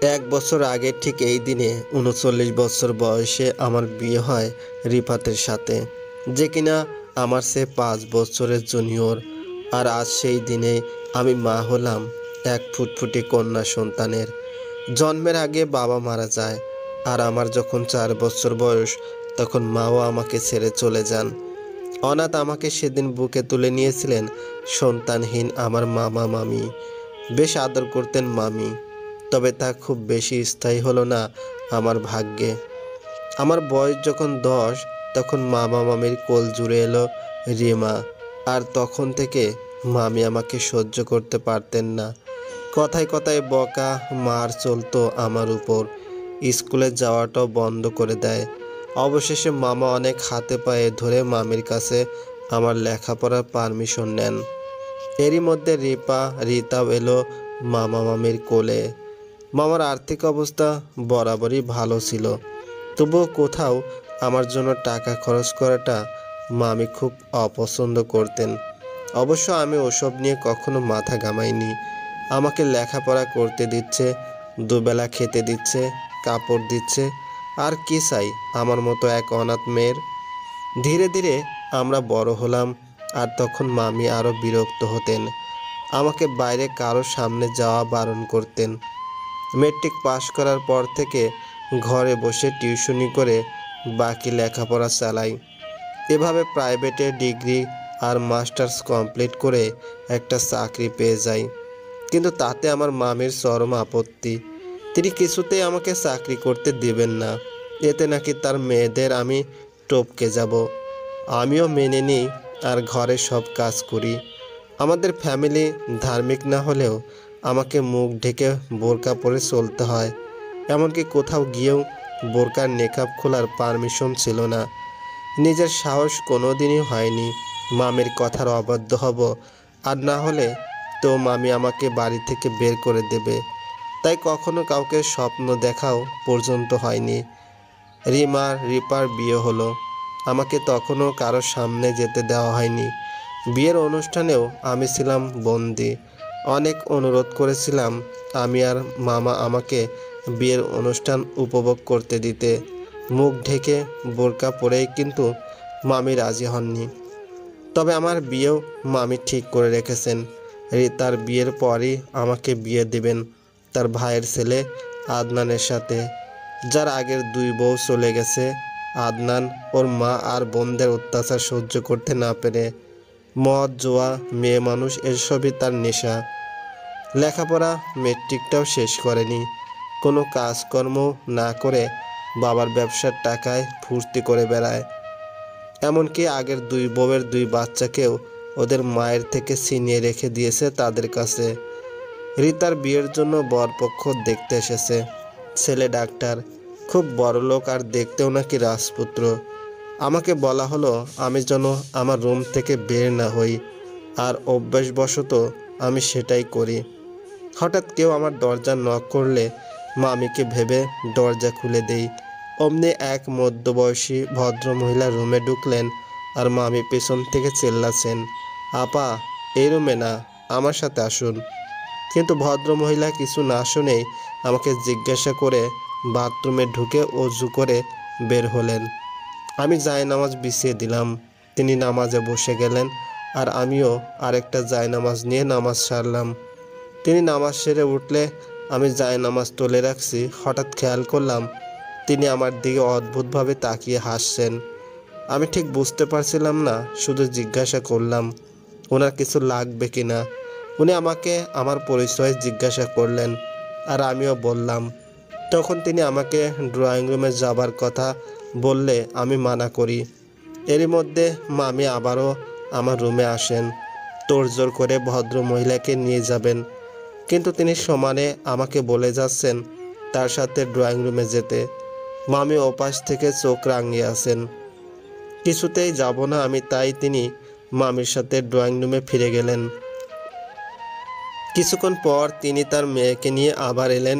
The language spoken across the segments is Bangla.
এক বছর আগে ঠিক এই দিনে ৩৯ বছর বয়সে আমার বিয়ে হয় রিফাতের সাথে, যে কিনা আমার সে ৫ বছরের জুনিয়র। আর আজ সেই দিনে আমি মা হলাম এক ফুটফুটে কন্যা সন্তানের। জন্মের আগে বাবা মারা যায়, আর আমার যখন ৪ বছর বয়স তখন মাও আমাকে ছেড়ে চলে যান। অনাথ আমাকে সেদিন বুকে তুলে নিয়েছিলেন সন্তানহীন আমার মামা মামি। বেশ আদর করতেন মামি, তবে তা খুব বেশি স্থায়ী হলো না আমার ভাগ্যে। আমার বয়স যখন ১০ তখন মামা মামির কোল জুড়ে এলো রিমা। আর তখন থেকে মামি আমাকে সহ্য করতে পারতেন না। কথায় কথায় বকা মার চলতো আমার উপর। স্কুলে যাওয়াটাও বন্ধ করে দেয়। অবশেষে মামা অনেক হাতে পায়ে ধরে মামির কাছে আমার লেখাপড়ার পারমিশন নেন। এরই মধ্যে রিতাও এলো মামা মামির কোলে। মামার আর্থিক অবস্থা বরাবরই ভালো ছিল, তবুও কোথাও আমার জন্য টাকা খরচ করাটা মামি খুব অপছন্দ করতেন। অবশ্য আমি ওসব নিয়ে কখনো মাথা ঘামাইনি। আমাকে লেখাপড়া করতে দিচ্ছে, দুবেলা খেতে দিচ্ছে, কাপড় দিচ্ছে, আর কি চাই আমার মতো এক অনাথ মেয়ের। ধীরে ধীরে আমরা বড় হলাম, আর তখন মামি আরও বিরক্ত হতেন। আমাকে বাইরে কারো সামনে যাওয়া বারণ করতেন। মেট্রিক পাশ করার পর থেকে ঘরে বসে টিউশনি করে বাকি লেখাপড়া চালাই। এভাবে প্রাইভেটে ডিগ্রি আর মাস্টার্স কমপ্লিট করে একটা চাকরি পেয়ে যাই। কিন্তু তাতে আমার মামির চরম আপত্তি। তিনি কিছুতেই আমাকে চাকরি করতে দেবেন না। এতে নাকি তার মেয়েদের আমি টপকে যাব। আমিও মেনে নিই আর ঘরে সব কাজ করি। আমাদের ফ্যামিলি ধার্মিক না হলেও আমাকে মুখ ঢেকে বোরকা পরে চলতে হয়। এমনকি কোথাও গিয়েও বোরকার নেকাব খোলার পারমিশন ছিল না। নিজের সাহস কোনোদিনই হয়নি মামির কথার অবাধ্য হব, আর না হলে তো মামি আমাকে বাড়ি থেকে বের করে দেবে। তাই কখনো কাউকে স্বপ্ন দেখাও পর্যন্ত হয়নি। রিপার বিয়ে হলো। আমাকে তখনও কারোর সামনে যেতে দেওয়া হয়নি। বিয়ের অনুষ্ঠানেও আমি ছিলাম বন্দি। অনেক অনুরোধ করেছিলাম আমি আর মামা আমাকে বিয়ের অনুষ্ঠান উপভোগ করতে দিতে, মুখ ঢেকে বোরকা পরেই, কিন্তু মামি রাজি হননি। তবে আমার বিয়েও মামি ঠিক করে রেখেছেন। তার বিয়ের পরই আমাকে বিয়ে দেবেন তার ভাইয়ের ছেলে আদনানের সাথে, যার আগের ২ বউ চলে গেছে। আদনান ওর মা আর বোনদের অত্যাচার সহ্য করতে না পেরে মদ, জোয়া, মেয়ে মানুষ এসবই তার নেশা। লেখাপড়া মেট্রিকটাও শেষ করেনি। কোনো কাজকর্ম না করে বাবার ব্যবসার টাকায় ফুর্তি করে বেড়ায়। এমনকি আগের ২ বউয়ের ২ বাচ্চাকেও ওদের মায়ের থেকে ছিনিয়ে রেখে দিয়েছে তাদের কাছে। রিতার বিয়ের জন্য বরপক্ষ দেখতে এসেছে। ছেলে ডাক্তার, খুব বড়লোক, আর দেখতেও নাকি রাজপুত্র। আমাকে বলা হলো আমি যেন আমার রুম থেকে বের না হই, আর অভ্যাসবশত আমি সেটাই করি। হঠাৎ কেউ আমার দরজা নক করলে মামিকে ভেবে দরজা খুলে দেই। অমনি এক মধ্যবয়সী ভদ্রমহিলা রুমে ঢুকলেন, আর মামি পেছন থেকে চেল্লাচ্ছেন, আপা, এই রুমে না, আমার সাথে আসুন। কিন্তু ভদ্রমহিলা কিছু না শুনেই আমাকে জিজ্ঞাসা করে বাথরুমে ঢুকে অজু করে বের হলেন। আমি জায়নামাজ বিছিয়ে দিলাম। তিনি নামাজে বসে গেলেন, আর আমিও আরেকটা জায়নামাজ নিয়ে নামাজ সারলাম। তিনি নামাজ সেরে উঠলে আমি জায়নামাজ তুলে রাখছি। হঠাৎ খেয়াল করলাম তিনি আমার দিকে অদ্ভুতভাবে তাকিয়ে হাসছেন। আমি ঠিক বুঝতে পারছিলাম না, শুধু জিজ্ঞাসা করলাম ওনার কিছু লাগবে কি না। উনি আমাকে আমার পরিচয় জিজ্ঞাসা করলেন, আর আমিও বললাম। তখন তিনি আমাকে ড্রয়িং রুমে যাবার কথা বললে আমি মানা করি। এরই মধ্যে মামি আবারও আমার রুমে আসেন, তোড়জোড় করে ভদ্র মহিলাকে নিয়ে যাবেন, কিন্তু তিনি সমানে আমাকে বলে যাচ্ছেন তার সাথে ড্রয়িং রুমে যেতে। মামি ওপাশ থেকে চোখ রাঙিয়ে আছেন, কিছুতেই যাব না আমি, তাই তিনি মামির সাথে ড্রয়িং রুমে ফিরে গেলেন। কিছুক্ষণ পর তিনি তার মেয়েকে নিয়ে আবার এলেন,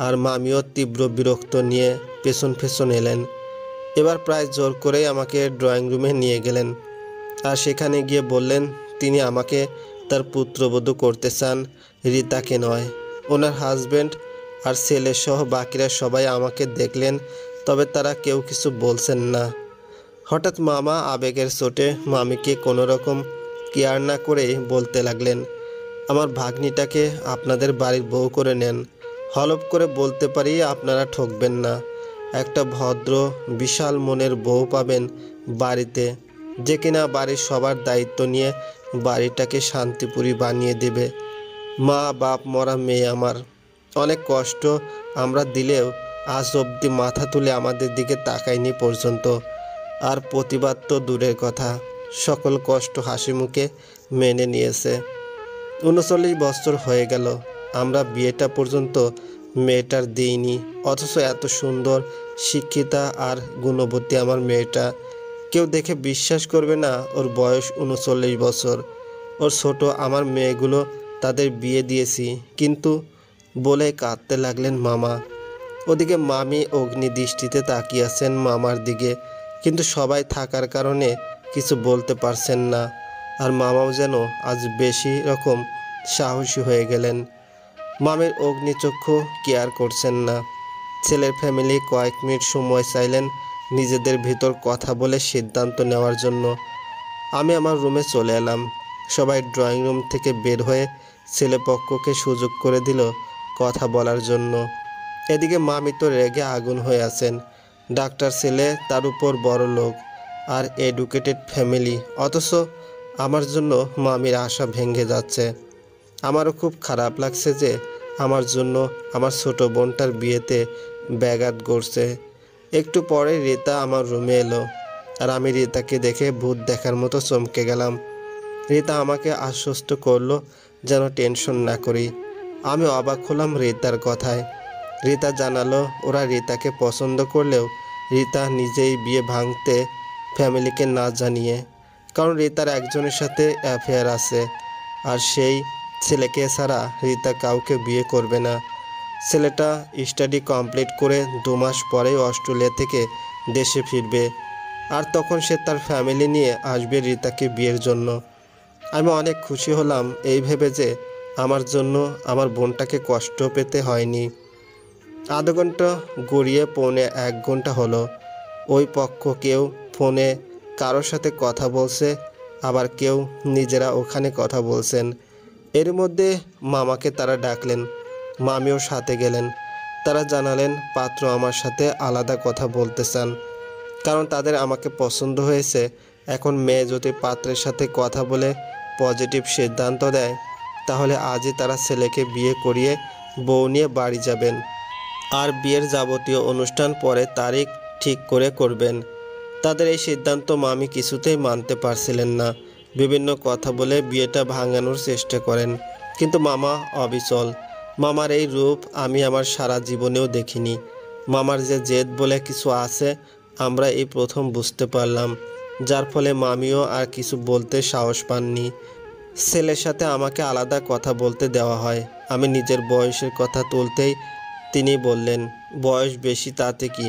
আর মামিও তীব্র বিরক্ত নিয়ে পেছন পেছন এলেন। এবার প্রায় জোর করেই আমাকে ড্রয়িং রুমে নিয়ে গেলেন, আর সেখানে গিয়ে বললেন তিনি আমাকে তার পুত্রবধূ করতে চান, রিতাকে নয়। ওনার হাজব্যান্ড আর ছেলেসহ বাকিরা সবাই আমাকে দেখলেন, তবে তারা কেউ কিছু বলছেন না। হঠাৎ মামা আবেগের চোটে মামিকে কোনো রকম কেয়ার না করেই বলতে লাগলেন, আমার ভাগ্নিটাকে আপনাদের বাড়ির বউ করে নেন। হলপ করে বলতে পারি আপনারা ঠকবেন না। একটা ভদ্র বিশাল মনের বউ পাবেন বাড়িতে, যে কিনা বাড়ির সবার দায়িত্ব নিয়ে বাড়িটাকে শান্তিপুরী বানিয়ে দেবে। মা বাপ মরা মেয়ে আমার, অনেক কষ্ট আমরা দিলেও আজ অবধি মাথা তুলে আমাদের দিকে তাকায়নি পর্যন্ত। আর প্রতিবাদ তো দূরের কথা, সকল কষ্ট হাসি মুখে মেনে নিয়েছে। 39 বছর হয়ে গেল, আমরা বিয়েটা পর্যন্ত মেয়েটার দিইনি, অথচ এত সুন্দর শিক্ষিতা আর গুণবতী আমার মেয়েটা। কেউ দেখে বিশ্বাস করবে না ওর বয়স 39 বছর। ওর ছোট আমার মেয়েগুলো, তাদের বিয়ে দিয়েছি কিন্তু, বলে কাঁদতে লাগলেন মামা। ওদিকে মামি অগ্নি দৃষ্টিতে তাকিয়ে আছেন মামার দিকে, কিন্তু সবাই থাকার কারণে কিছু বলতে পারছেন না। আর মামাও যেন আজ বেশি রকম সাহসী হয়ে গেলেন। মামির অগ্নিচক্ষু কেয়ার করছেন না। ছেলের ফ্যামিলি কয়েক মিনিট সময় চাইলেন নিজেদের ভিতর কথা বলে সিদ্ধান্ত নেওয়ার জন্য। আমি আমার রুমে চলে এলাম। সবাই ড্রয়িং রুম থেকে বের হয়ে ছেলেপক্ষকে সুযোগ করে দিল কথা বলার জন্য। এদিকে মামি তো রেগে আগুন হয়ে আছেন। ডাক্তার ছেলে, তার উপর বড় লোক আর এডুকেটেড ফ্যামিলি, অথচ আমার জন্য মামির আশা ভেঙে যাচ্ছে। আমারও খুব খারাপ লাগছে যে আমার জন্য আমার ছোট বোনটার বিয়েতে ব্যাঘাত ঘটছে। একটু পরে রীতা আমার রুমে এলো, আর আমি রীতাকে দেখে ভূত দেখার মতো চমকে গেলাম। রীতা আমাকে আশ্বস্ত করলো যেন টেনশন না করি। আমি অবাক হলাম রীতার কথায়। রীতা জানালো ওরা রীতাকে পছন্দ করলেও রীতা নিজেই বিয়ে ভাঙতে ফ্যামিলিকে না জানিয়ে, কারণ রীতার একজনের সাথে অ্যাফেয়ার আছে, আর সেই ছেলেকে ছাড়া রীতা কাউকে বিয়ে করবে না। ছেলেটা স্টাডি কমপ্লিট করে 2 মাস পরেই অস্ট্রেলিয়া থেকে দেশে ফিরবে, আর তখন সে তার ফ্যামিলি নিয়ে আসবে রীতাকে বিয়ের জন্য। আমি অনেক খুশি হলাম এই ভেবে যে আমার জন্য আমার বোনটাকে কষ্ট পেতে হয়নি। আধা ঘন্টা গড়িয়ে 1.25 ঘন্টা হলো। ওই পক্ষ কেউ ফোনে কারোর সাথে কথা বলছে, আবার কেউ নিজেরা ওখানে কথা বলছেন। এর মধ্যে মামাকে তারা ডাকলেন, মামিও সাথে গেলেন। তারা জানালেন পাত্র আমার সাথে আলাদা কথা বলতে চান, কারণ তাদের আমাকে পছন্দ হয়েছে। এখন মেয়ে যদি পাত্রের সাথে কথা বলে পজিটিভ সিদ্ধান্ত দেয়, তাহলে আজই তারা ছেলেকে বিয়ে করিয়ে বউ নিয়ে বাড়ি যাবেন, আর বিয়ের যাবতীয় অনুষ্ঠান পরে তারিখ ঠিক করে করবেন। তাদের এই সিদ্ধান্ত মামি কিছুতেই মানতে পারছিলেন না। বিভিন্ন কথা বলে বিয়েটা ভাঙানোর চেষ্টা করেন, কিন্তু মামা অবিচল। মামার এই রূপ আমি আমার সারা জীবনেও দেখিনি। মামার যে জেদ বলে কিছু আছে, আমরা এই প্রথম বুঝতে পারলাম, যার ফলে মামিও আর কিছু বলতে সাহস পাননি। ছেলের সাথে আমাকে আলাদা কথা বলতে দেওয়া হয়। আমি নিজের বয়সের কথা তুলতেই তিনি বললেন, বয়স বেশি তাতে কি?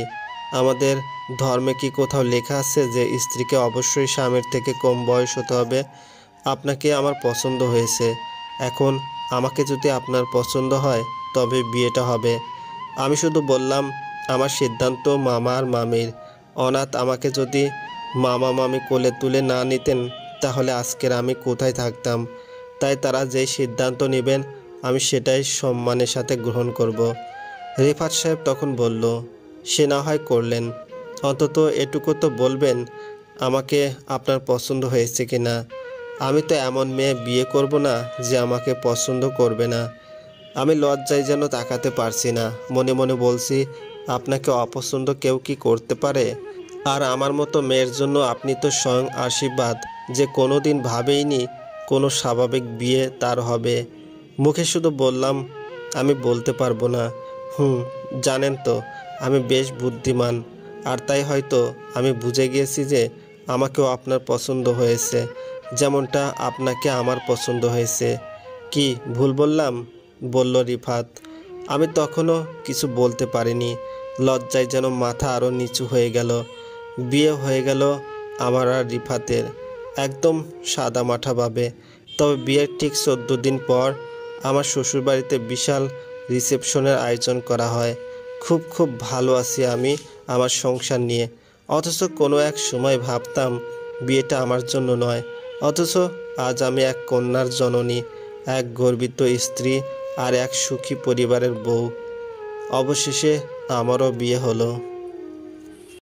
আমাদের ধর্মে কি কোথাও লেখা আছে যে স্ত্রীকে অবশ্যই স্বামীর থেকে কম বয়স হতে হবে? আপনাকে আমার পছন্দ হয়েছে, এখন আমাকে যদি আপনার পছন্দ হয় তবে বিয়েটা হবে। আমি শুধু বললাম আমার সিদ্ধান্ত মামা আর মামির। অনাথ আমাকে যদি মামা মামি কোলে তুলে না নিতেন, তাহলে আজকের আমি কোথায় থাকতাম? তাই তারা যেই সিদ্ধান্ত নেবেন আমি সেটাই সম্মানের সাথে গ্রহণ করব। রিফাত সাহেব তখন বলল, সে না হয় করলেন, অন্তত এটুকু তো বলবেন আমাকে আপনার পছন্দ হয়েছে কি না। আমি তো এমন মেয়ে বিয়ে করব না যে আমাকে পছন্দ করবে না। আমি লজ্জায় যেন তাকাতে পারছি না। মনে মনে বলছি, আপনাকে অপছন্দ কেউ কি করতে পারে? আর আমার মতো মেয়ের জন্য আপনি তো স্বয়ং আশীর্বাদ, যে কোনো দিন ভাবেইনি কোনো স্বাভাবিক বিয়ে তার হবে। মুখে শুধু বললাম, আমি বলতে পারবো না। জানেন তো আমি বেশ বুদ্ধিমান, আর তাই হয়তো আমি বুঝে গিয়েছি যে আমাকেও আপনার পছন্দ হয়েছে, যেমনটা আপনাকে আমার পছন্দ হয়েছে। কি ভুল বললাম? বলল রিফাত। আমি তখনও কিছু বলতে পারিনি। লজ্জায় যেন মাথা আরও নিচু হয়ে গেল। বিয়ে হয়ে গেল আমার আর রিফাতের, একদম সাদামাঠাভাবে। তবে বিয়ের ঠিক 14 দিন পর আমার শ্বশুরবাড়িতে বিশাল রিসেপশনের আয়োজন করা হয়। খুব খুব ভালো আছি আমি আমার সংসার নিয়ে। অথচ কোনো এক সময় ভাবতাম বিয়েটা আমার জন্য নয়। অথচ আজ আমি এক কন্যার জননী, এক গর্বিত স্ত্রী আর এক সুখী পরিবারের বউ। অবশেষে আমারও বিয়ে হলো।